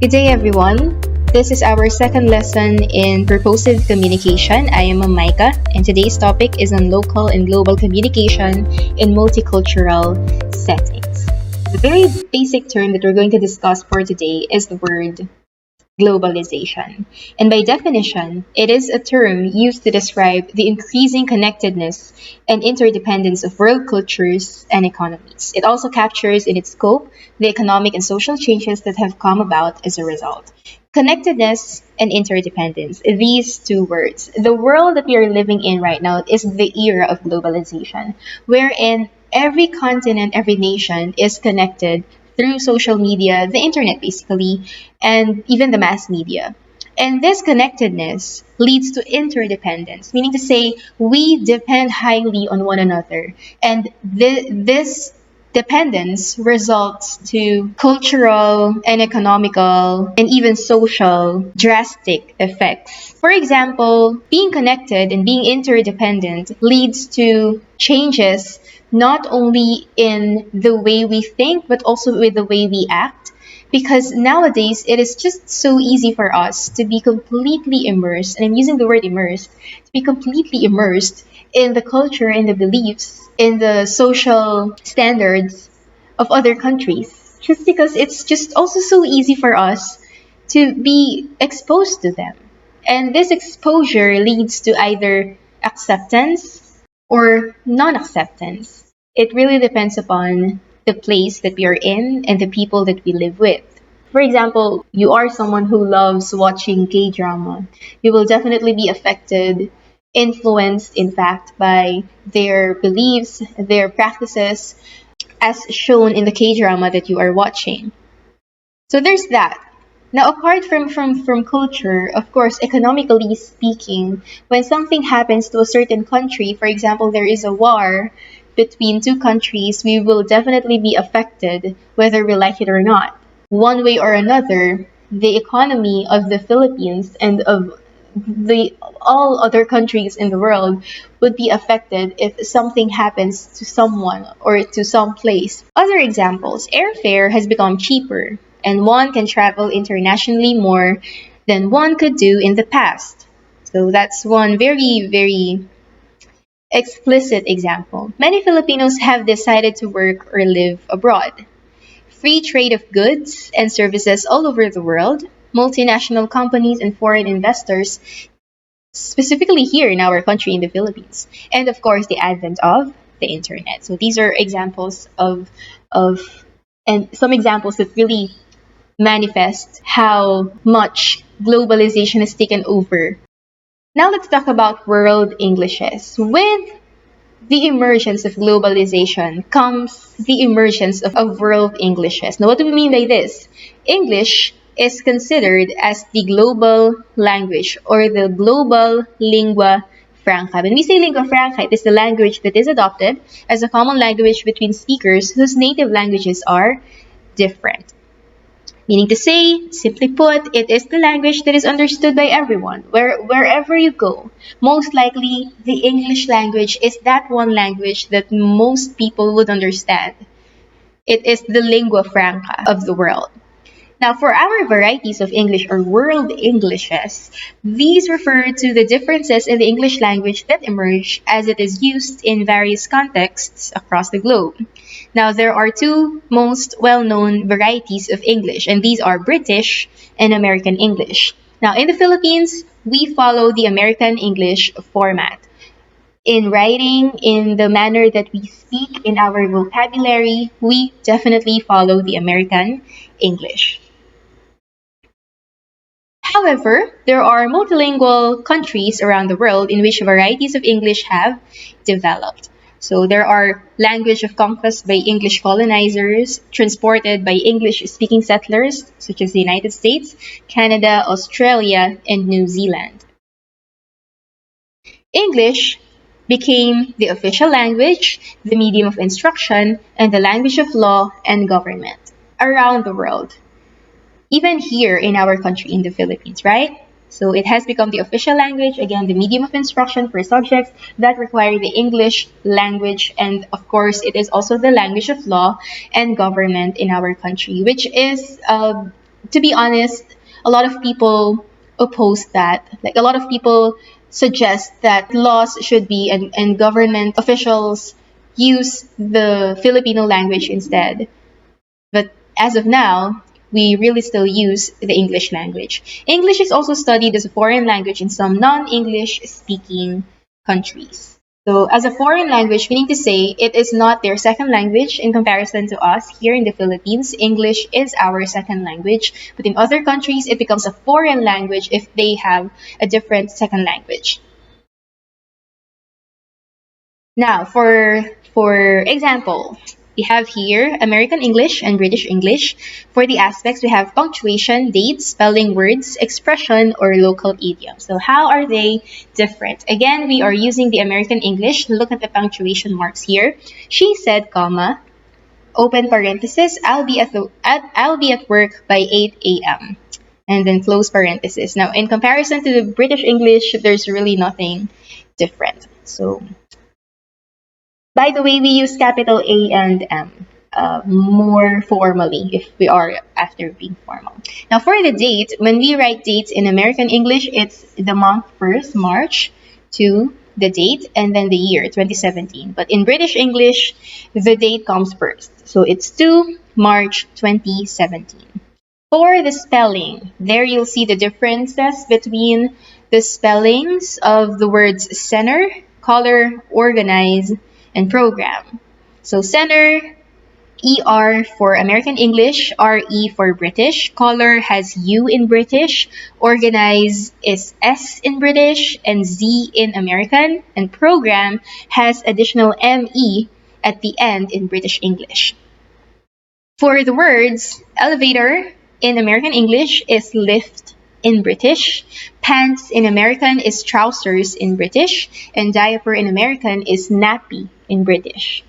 Good day, everyone. This is our second lesson in purposive communication. I am Micah, and today's topic is on local and global communication in multicultural settings. The very basic term that we're going to discuss for today is the word globalization. And by definition, it is a term used to describe the increasing connectedness and interdependence of world cultures and economies. It also captures in its scope the economic and social changes that have come about as a result. Connectedness and interdependence, these two words. The world that we are living in right now is the era of globalization, wherein every continent, every nation is connected through social media, the internet basically, and even the mass media. And this connectedness leads to interdependence, meaning to say we depend highly on one another. And this dependence results to cultural and economical and even social drastic effects. For example, being connected and being interdependent leads to changes not only in the way we think but also with the way we act, because nowadays it is just so easy for us to be completely immersed, and I'm using the word immersed, to be completely immersed in the culture, in the beliefs, in the social standards of other countries, just because it's just also so easy for us to be exposed to them. And this exposure leads to either acceptance or non-acceptance. It really depends upon the place that we are in and the people that we live with. For example, you are someone who loves watching K-drama. You will definitely be affected, influenced, in fact, by their beliefs, their practices, as shown in the K-drama that you are watching. So there's that. Now, apart from culture, of course, economically speaking, when something happens to a certain country, for example, there is a war between two countries, we will definitely be affected whether we like it or not. One way or another, the economy of the Philippines and of the all other countries in the world would be affected if something happens to someone or to some place. Other examples, airfare has become cheaper and one can travel internationally more than one could do in the past. So that's one very explicit example. Many Filipinos have decided to work or live abroad. Free trade of goods and services all over the world, multinational companies and foreign investors, specifically here in our country in the Philippines, and of course the advent of the internet. So these are examples of and some examples that really manifest how much globalization has taken over. Now let's talk about world Englishes. With the emergence of globalization comes the emergence of world Englishes. Now, what do we mean by this? English is considered as the global language or the global lingua franca. When we say lingua franca, it is the language that is adopted as a common language between speakers whose native languages are different. Meaning to say, simply put, it is the language that is understood by everyone, wherever you go. Most likely, the English language is that one language that most people would understand. It is the lingua franca of the world. Now, for our varieties of English or world Englishes, these refer to the differences in the English language that emerge as it is used in various contexts across the globe. Now, there are two most well-known varieties of English, and these are British and American English. Now, in the Philippines, we follow the American English format. In writing, in the manner that we speak, in our vocabulary, we definitely follow the American English. However, there are multilingual countries around the world in which varieties of English have developed. So there are language of conquest by English colonizers, transported by English-speaking settlers, such as the United States, Canada, Australia, and New Zealand. English became the official language, the medium of instruction, and the language of law and government around the world. Even here in our country, in the Philippines, right? So it has become the official language, again, the medium of instruction for subjects that require the English language. And of course, it is also the language of law and government in our country, which is to be honest, a lot of people oppose that. Like a lot of people suggest that laws should be and government officials use the Filipino language instead. But as of now, we really still use the English language. English is also studied as a foreign language in some non-English speaking countries. So as a foreign language, meaning to say it is not their second language in comparison to us here in the Philippines. English is our second language, but in other countries, it becomes a foreign language if they have a different second language. Now, for example, we have here American English and British English. For the aspects, we have punctuation, dates, spelling, words, expression, or local idiom. So how are they different? Again, we are using the American English. Look at the punctuation marks here. She said, comma, open parenthesis, I'll be at work by 8 a.m. and then close parenthesis. Now, in comparison to the British English, there's really nothing different. So by the way, we use capital A and M more formally if we are after being formal. Now, for the date, when we write dates in American English, it's the month first, March, to the date, and then the year, 2017. But in British English, the date comes first. So it's 2 March 2017. For the spelling, there you'll see the differences between the spellings of the words center, color, organize, and program. So center, ER for American English, RE for British, color has U in British, organize is S in British, and Z in American, and program has additional ME at the end in British English. For the words, elevator in American English is lift in British, pants in American is trousers in British, and diaper in American is nappy in British.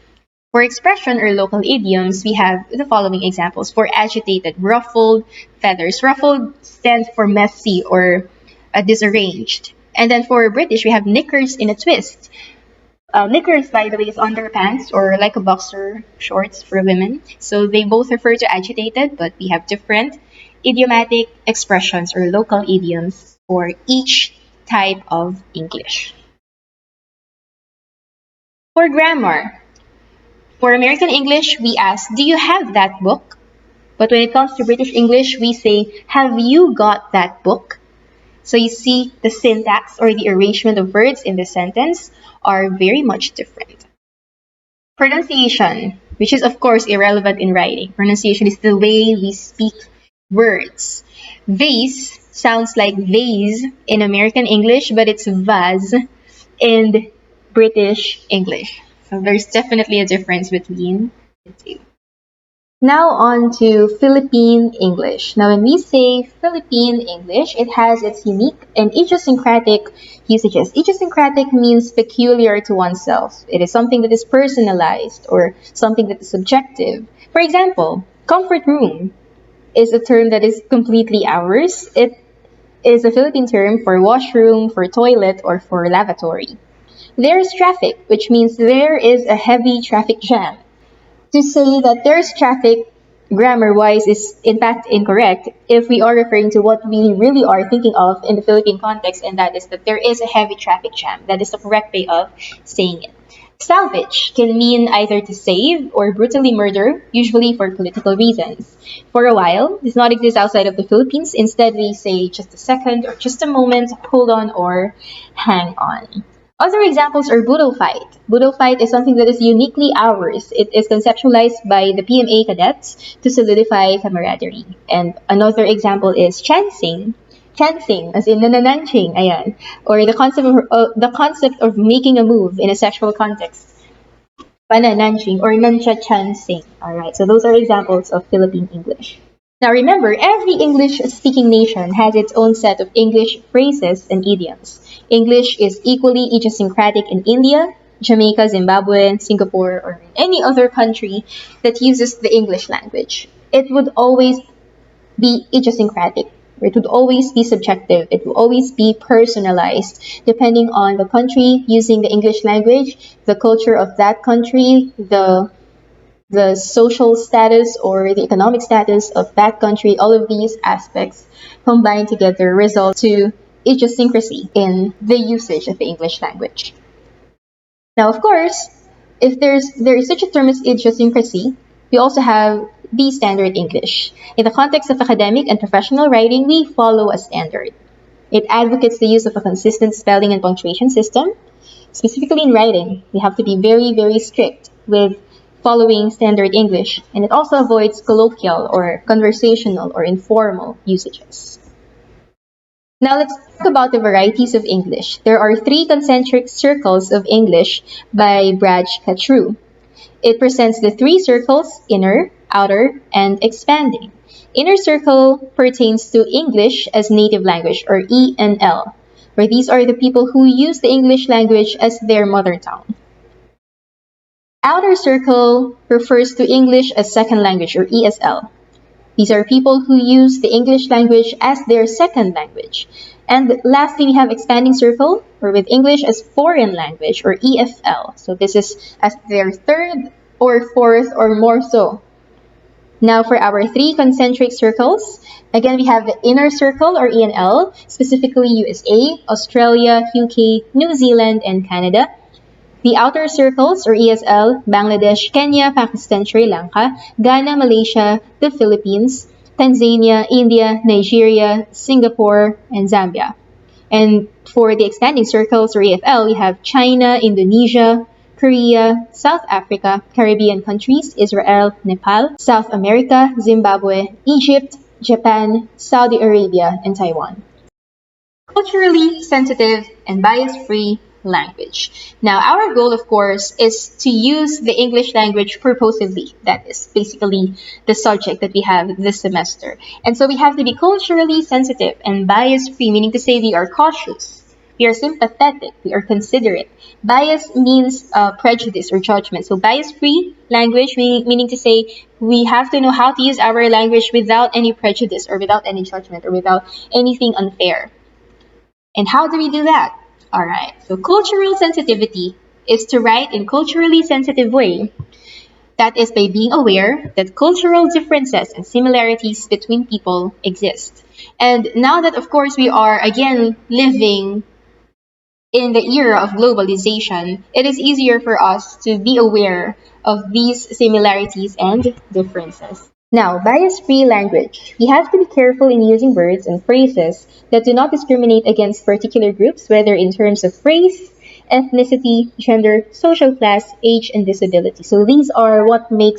For expression or local idioms, we have the following examples. For agitated, ruffled, feathers. Ruffled stands for messy or disarranged. And then for British, we have knickers in a twist. Knickers, by the way, is underpants or like a boxer shorts for women. So they both refer to agitated, but we have different idiomatic expressions or local idioms for each type of English. For grammar, for American English, we ask, do you have that book? But when it comes to British English, we say, have you got that book? So you see the syntax or the arrangement of words in the sentence are very much different. Pronunciation, which is of course irrelevant in writing. Pronunciation is the way we speak words. Vase sounds like vase in American English, but it's vase in British English. So there's definitely a difference between the two. Now on to Philippine English. Now when we say Philippine English, it has its unique and idiosyncratic usages. Idiosyncratic means peculiar to oneself. It is something that is personalized or something that is subjective. For example, comfort room is a term that is completely ours. It is a Philippine term for washroom, for toilet, or for lavatory. There is traffic, which means there is a heavy traffic jam. To say that there's traffic grammar-wise is in fact incorrect if we are referring to what we really are thinking of in the Philippine context, and that is that there is a heavy traffic jam. That is the correct way of saying it. Salvage can mean either to save or brutally murder, usually for political reasons. For a while, this does not exist outside of the Philippines. Instead, we say just a second or just a moment, hold on or hang on. Other examples are budol fight. Budol fight is something that is uniquely ours. It is conceptualized by the PMA cadets to solidify camaraderie. And another example is chancing. Chancing, as in nanananching, ayan. Or the concept of making a move in a sexual context. Panananching or nancha-chancing. Alright, so those are examples of Philippine English. Now remember, every English-speaking nation has its own set of English phrases and idioms. English is equally idiosyncratic in India, Jamaica, Zimbabwe, Singapore, or any other country that uses the English language. It would always be idiosyncratic. It would always be subjective. It will always be personalized depending on the country using the English language, the culture of that country, the the social status or the economic status of that country, all of these aspects combined together result to idiosyncrasy in the usage of the English language. Now, of course, if there is such a term as idiosyncrasy, we also have the standard English. In the context of academic and professional writing, we follow a standard. It advocates the use of a consistent spelling and punctuation system. Specifically in writing, we have to be very, very strict with following standard English, and it also avoids colloquial or conversational or informal usages. Now let's talk about the varieties of English. There are three concentric circles of English by Brad Cattrew. It presents the three circles, inner, outer, and expanding. Inner circle pertains to English as native language, or ENL, where these are the people who use the English language as their mother tongue. Outer circle refers to English as second language, or ESL. These are people who use the English language as their second language. And lastly, we have expanding circle, or with English as foreign language, or EFL. So this is as their third or fourth or more so. Now for our three concentric circles, again we have the inner circle, or ENL, specifically USA, Australia, UK, New Zealand, and Canada. The outer circles, or ESL, Bangladesh, Kenya, Pakistan, Sri Lanka, Ghana, Malaysia, the Philippines, Tanzania, India, Nigeria, Singapore, and Zambia. And for the expanding circles, or EFL, we have China, Indonesia, Korea, South Africa, Caribbean countries, Israel, Nepal, South America, Zimbabwe, Egypt, Japan, Saudi Arabia, and Taiwan. Culturally sensitive and bias-free language. Now, our goal, of course, is to use the English language purposively. That is basically the subject that we have this semester. And so we have to be culturally sensitive and bias-free, meaning to say we are cautious, we are sympathetic, we are considerate. Bias means prejudice or judgment. So bias-free language, meaning to say we have to know how to use our language without any prejudice or without any judgment or without anything unfair. And how do we do that? All right, so cultural sensitivity is to write in culturally sensitive way. That is by being aware that cultural differences and similarities between people exist. And now that, of course, we are again living in the era of globalization, it is easier for us to be aware of these similarities and differences. Now, bias-free language. We have to be careful in using words and phrases that do not discriminate against particular groups, whether in terms of race, ethnicity, gender, social class, age, and disability. So these are what make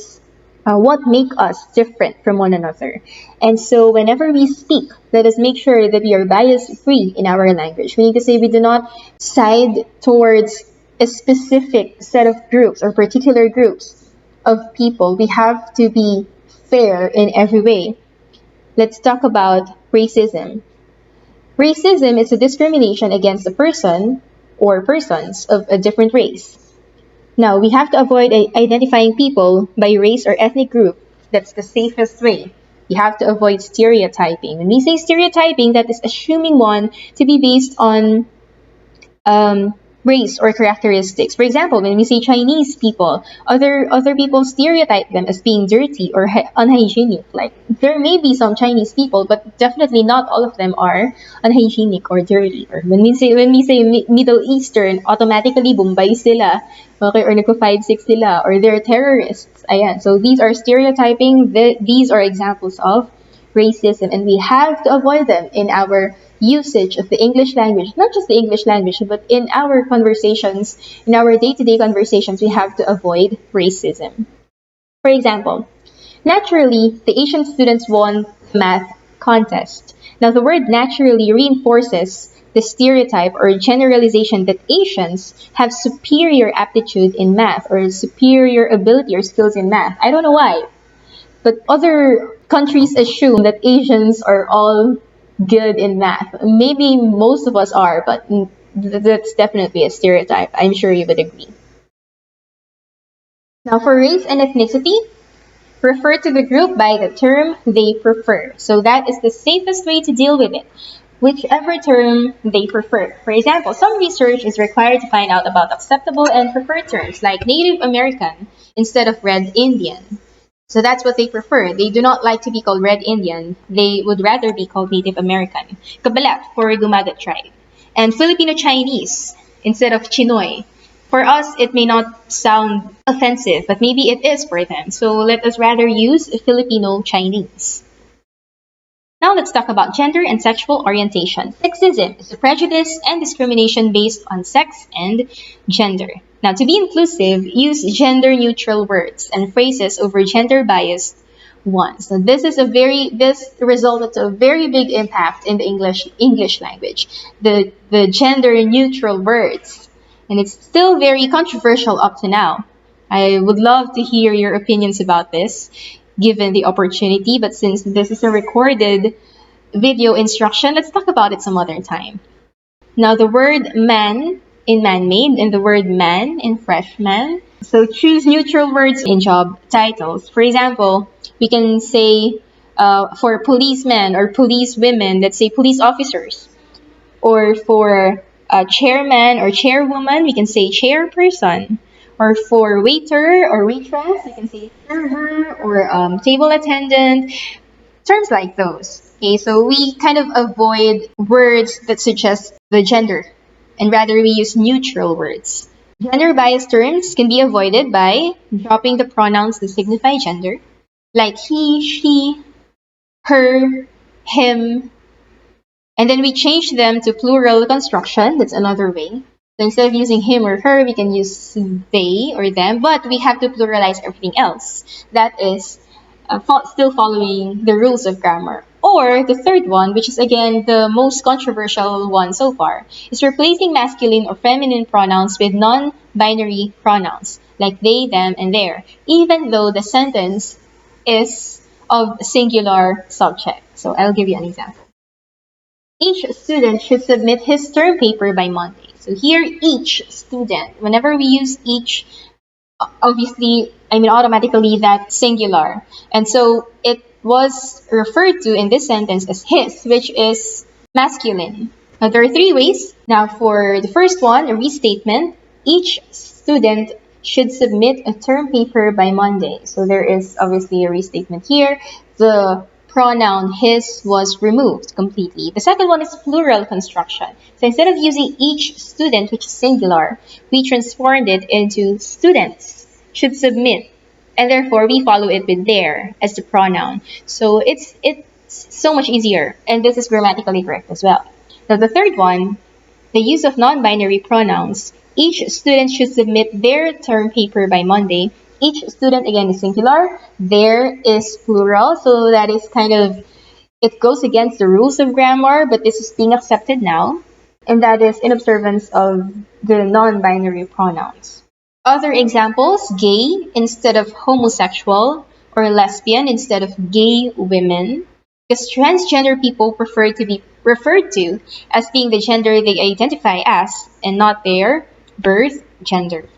us different from one another. And so whenever we speak, let us make sure that we are bias-free in our language. We need to say we do not side towards a specific set of groups or particular groups of people. We have to be fair in every way. Let's talk about racism. Racism is a discrimination against a person or persons of a different race. Now, we have to avoid identifying people by race or ethnic group. That's the safest way. You have to avoid stereotyping. When we say stereotyping, that is assuming one to be based on race or characteristics. For example, when we say Chinese people, other people stereotype them as being dirty or unhygienic. Like, there may be some Chinese people, but definitely not all of them are unhygienic or dirty. Or when we say Middle Eastern, automatically Bombay sila, okay, or nagpo 5-6 sila, or they're terrorists. Ayan. So these are stereotyping. These are examples of racism, and we have to avoid them in our usage of the English language. Not just the English language, but in our conversations, in our day-to-day conversations, we have to avoid racism. For example, naturally, the Asian students won the math contest. Now, the word naturally reinforces the stereotype or generalization that Asians have superior aptitude in math or superior ability or skills in math. I don't know why, but other countries assume that Asians are all good in math. Maybe most of us are, but that's definitely a stereotype. I'm sure you would agree. Now, for race and ethnicity, refer to the group by the term they prefer. So that is the safest way to deal with it. whichever term they prefer. For example, some research is required to find out about acceptable and preferred terms like Native American instead of Red Indian. So that's what they prefer. They do not like to be called Red Indian. They would rather be called Native American. Kabalat for Gumagat tribe. And Filipino Chinese instead of Chinoy. For us, it may not sound offensive, but maybe it is for them. So let us rather use Filipino Chinese. Now let's talk about gender and sexual orientation. Sexism is a prejudice and discrimination based on sex and gender. Now, to be inclusive, use gender-neutral words and phrases over gender-biased ones. So this resulted to a very big impact in the English language. The gender-neutral words, and it's still very controversial up to now. I would love to hear your opinions about this given the opportunity, but since this is a recorded video instruction, let's talk about it some other time. Now, the word man in man-made and the word man in freshman. So choose neutral words in job titles. For example, we can say for policemen or police women, let's say police officers. Or for chairman or chairwoman, we can say chairperson. Or for waiter or waitress, we can say server or table attendant. Terms like those. Okay, so we kind of avoid words that suggest the gender, and rather we use neutral words. Gender biased terms can be avoided by dropping the pronouns that signify gender, like he, she, her, him, and then we change them to plural construction. That's another way. So instead of using him or her, we can use they or them, but we have to pluralize everything else. That is still following the rules of grammar. Or the third one, which is again the most controversial one so far, is replacing masculine or feminine pronouns with non-binary pronouns, like they, them, and their, even though the sentence is of singular subject. So I'll give you an example. Each student should submit his term paper by Monday. So here, each student, whenever we use each, obviously, automatically that's singular. And so it was referred to in this sentence as his, which is masculine. Now, there are three ways. Now, for the first one, a restatement, each student should submit a term paper by Monday. So there is obviously a restatement here. The pronoun his was removed completely. The second one is plural construction. So instead of using each student, which is singular, we transformed it into students should submit, and therefore we follow it with their as the pronoun. So it's so much easier, and this is grammatically correct as well. Now the third one, the use of non-binary pronouns. Each student should submit their term paper by Monday. Each student, again, is singular. There is plural, so that is it goes against the rules of grammar, but this is being accepted now. And that is in observance of the non-binary pronouns. Other examples, gay instead of homosexual, or lesbian instead of gay women. Because transgender people prefer to be referred to as being the gender they identify as and not their birth gender.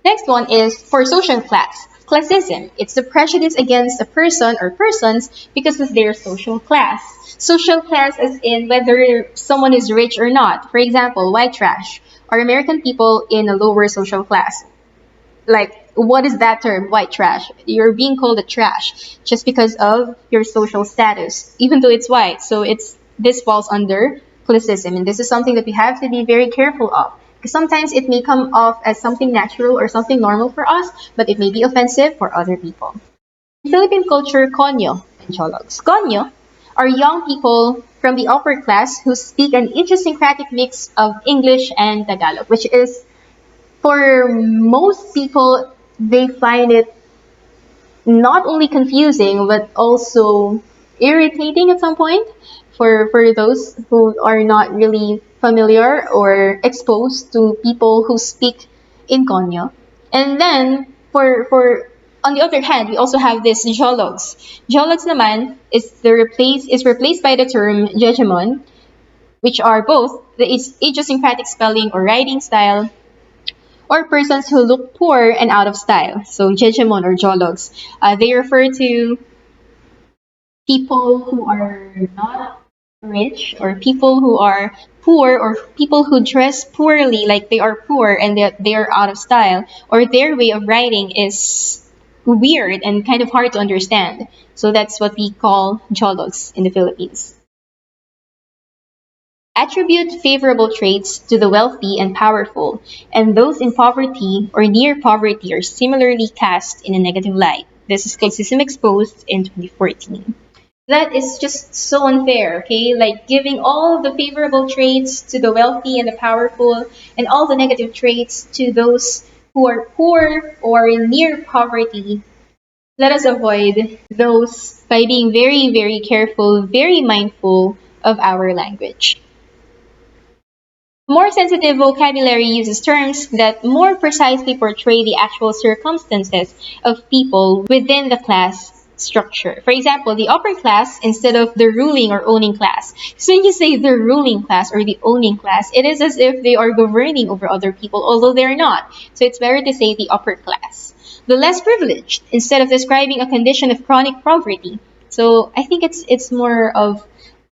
Next one is for social class. Classism. It's the prejudice against a person or persons because of their social class. Social class as in whether someone is rich or not. For example, white trash or American people in a lower social class. Like, what is that term, white trash? You're being called a trash just because of your social status, even though it's white. So this falls under classism, and this is something that we have to be very careful of. Because sometimes it may come off as something natural or something normal for us, but it may be offensive for other people. In Philippine culture, konyo and chologs. Konyo are young people from the upper class who speak an idiosyncratic mix of English and Tagalog, which is, for most people, they find it not only confusing, but also irritating at some point for those who are not really familiar or exposed to people who speak in Konyo. And then, for on the other hand, we also have this geologs. Geologs naman is replaced by the term hegemon, which are both the idiosyncratic spelling or writing style, or persons who look poor and out of style. So hegemon or geologs, they refer to people who are not rich or people who are poor or people who dress poorly, like they are poor and they are out of style, or their way of writing is weird and kind of hard to understand. So that's what we call jolos in the Philippines. Attribute favorable traits to the wealthy and powerful, and those in poverty or near poverty are similarly cast in a negative light. This is Classism Exposed in 2014. That is just so unfair, okay? Like giving all the favorable traits to the wealthy and the powerful, and all the negative traits to those who are poor or near poverty. Let us avoid those by being very, very careful, very mindful of our language. More sensitive vocabulary uses terms that more precisely portray the actual circumstances of people within the class structure. For example, the upper class instead of the ruling or owning class. So when you say the ruling class or the owning class, it is as if they are governing over other people, although they're not. So it's better to say the upper class. The less privileged instead of describing a condition of chronic poverty. So I think it's more of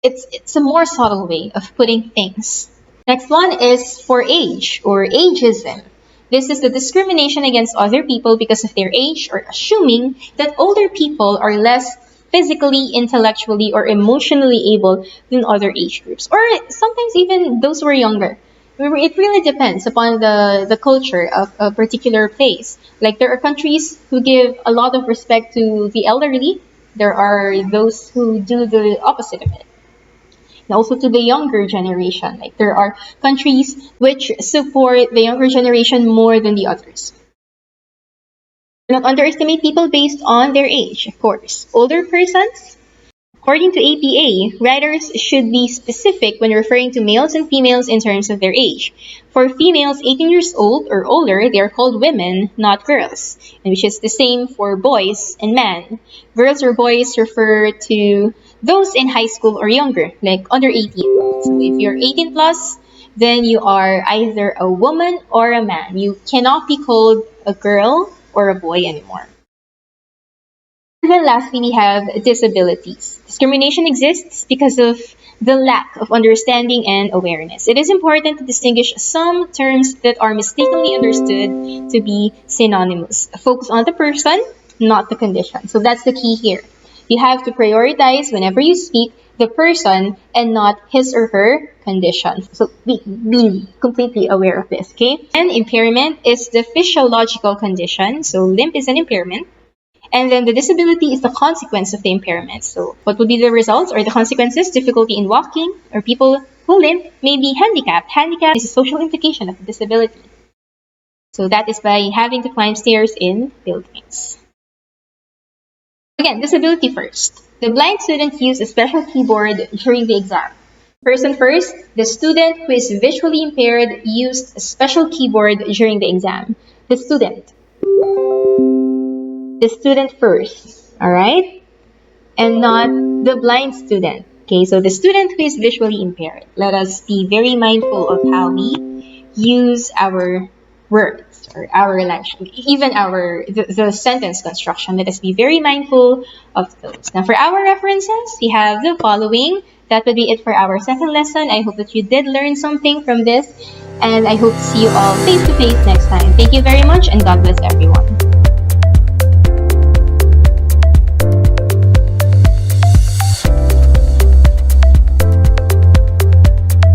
it's a more subtle way of putting things. Next one is for age or ageism. This is the discrimination against other people because of their age or assuming that older people are less physically, intellectually, or emotionally able than other age groups, or sometimes even those who are younger. It really depends upon the culture of a particular place. Like there are countries who give a lot of respect to the elderly. There are those who do the opposite of it, and also to the younger generation. Like there are countries which support the younger generation more than the others. Do not underestimate people based on their age, of course. Older persons, according to APA, writers should be specific when referring to males and females in terms of their age. For females 18 years old or older, they are called women, not girls, and which is the same for boys and men. Girls or boys refer to those in high school or younger, like under 18. So if you're 18 plus, then you are either a woman or a man. You cannot be called a girl or a boy anymore. And then lastly, we have disabilities. Discrimination exists because of the lack of understanding and awareness. It is important to distinguish some terms that are mistakenly understood to be synonymous. Focus on the person, not the condition. So that's the key here. You have to prioritize whenever you speak the person and not his or her condition. So be completely aware of this, okay? And impairment is the physiological condition. So limp is an impairment. And then the disability is the consequence of the impairment. So what would be the results or the consequences? Difficulty in walking, or people who limp may be handicapped. Handicap is a social implication of disability. So that is by having to climb stairs in buildings. Again, disability first. The blind student used a special keyboard during the exam. Person first, the student who is visually impaired used a special keyboard during the exam. The student first, all right? And not the blind student. Okay, so the student who is visually impaired. Let us be very mindful of how we use our words or our language, even the sentence construction. Let us be very mindful of those. Now, for our references, we have the following. That would be it for our second lesson. I hope that you did learn something from this, and I hope to see you all face to face next time. Thank you very much, and God bless everyone.